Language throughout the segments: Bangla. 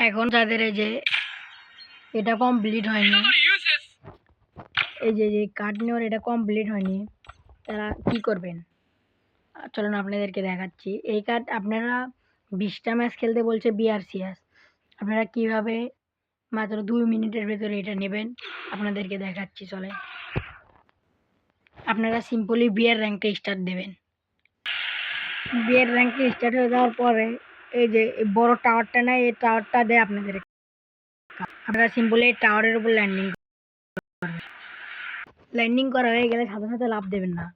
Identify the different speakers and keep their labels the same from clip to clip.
Speaker 1: এখন যাদের এই যে এটা কমপ্লিট হয়নি, এই যে কার্ড নেওয়ার এটা কমপ্লিট হয়নি, তারা কি করবেন চলুন আপনাদেরকে দেখাচ্ছি। এই কার্ড আপনারা 20টা ম্যাচ খেলতে বলছে বিআরসিএস, আপনারা কিভাবে মাত্র 2 মিনিটের ভেতরে এটা নেবেন আপনাদেরকে দেখাচ্ছি। চলে আপনারা সিম্পলি বিয়ার র্যাঙ্কে স্টার্ট দেবেন। বিয়ার র্যাঙ্কে স্টার্ট হয়ে যাওয়ার পরে এই যে বড় টাওয়ারটা নেয়, এই টাওয়ারটা দেয় আপনাদের। আপনারা সিম্পলি এই টাওয়ারের উপর ল্যান্ডিং করা হয়ে গেলে সাথে সাথে লাভ দেবেন না,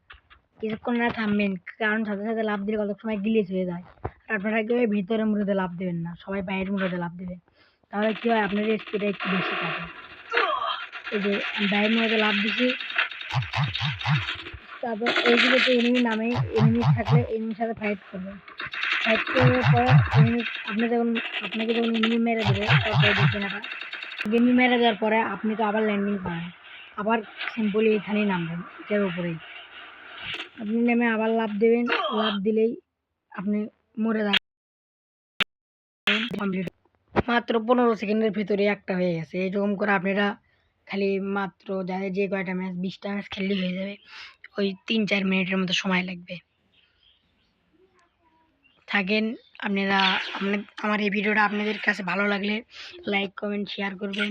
Speaker 1: কিছুক্ষণ না থামবেন, কারণ সাথে সাথে লাভ দিলে কত সময় গ্লিচ হয়ে যায়। আর আপনারা কেউ ভিতরে মুড়োতে লাভ দেবেন না, সবাই বাইরের মুড়োতে লাভ দেবেন, তাহলে কী হয় আপনার স্পিডটা একটু বেশি থাকে। এই যে বাইরের মুড়োতে লাভ দিছি, তারপর এইগুলোতে এনিমি নামে, এনিমি থাকলে এনিমির সাথে ফাইট করবেন। ফাইট করার পর আপনাকে যখন এনিমি মেরে দেবে, তারপরে দেখবেন এনিমি মেরে দেওয়ার পরে আপনি তো আবার ল্যান্ডিং করেন, আবার সিম্পলি এখানেই নামবেন, এটার উপরেই আপনি নেমে আবার লাভ দেবেন। লাভ দিলেই আপনি মরে যাবেন। কমপ্লিট মাত্র 15 সেকেন্ডের ভিতরে একটা হয়ে গেছে। এরকম করে আপনারা খালি মাত্র যাদের যে কয়টা ম্যাচ 20টা ম্যাচ খেললেই হয়ে যাবে, ওই 3-4 মিনিটের মতো সময় লাগবে। থাকেন আপনারা। আমার এই ভিডিওটা আপনাদের কাছে ভালো লাগলে লাইক কমেন্ট শেয়ার করবেন।